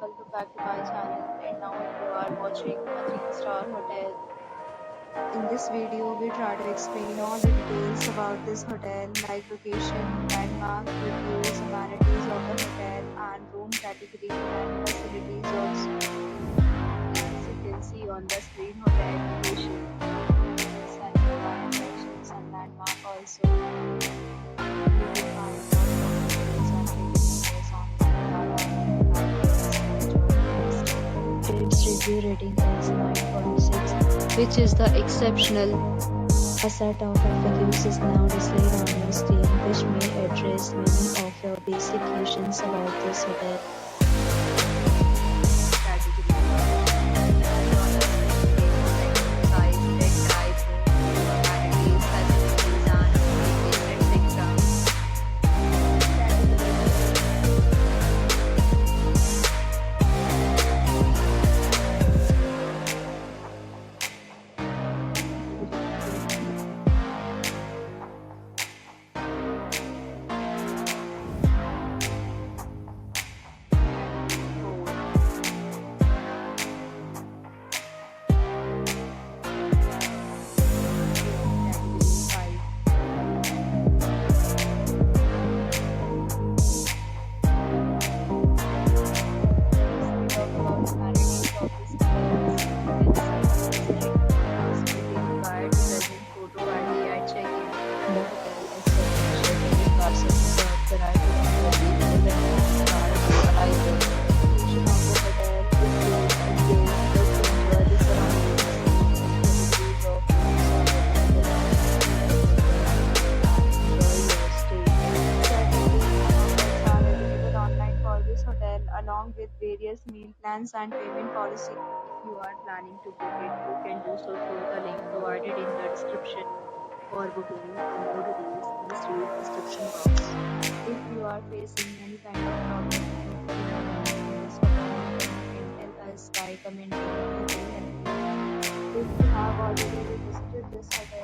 welcome back to my channel. And now you are watching a 3-star hotel. In this video, we try to explain all the details about this hotel, like location, landmark, reviews, amenities of the hotel, and room category and facilities also. As you can see on the screen, hotel location, and attractions and landmark also. You can find all the details and reviews online. Its review rating is 9.6, which is the exceptional. A set of FAQs is now displayed on your screen, which may address many of your basic questions about this hotel. Hotel along with various meal plans and payment policy. If you are planning to book it, you can do so through the link provided in the description. For booking and more details, please read the description box. If you are facing any kind of problem in this hotel, you can tell us by commenting. We will help you. If you have already visited this hotel,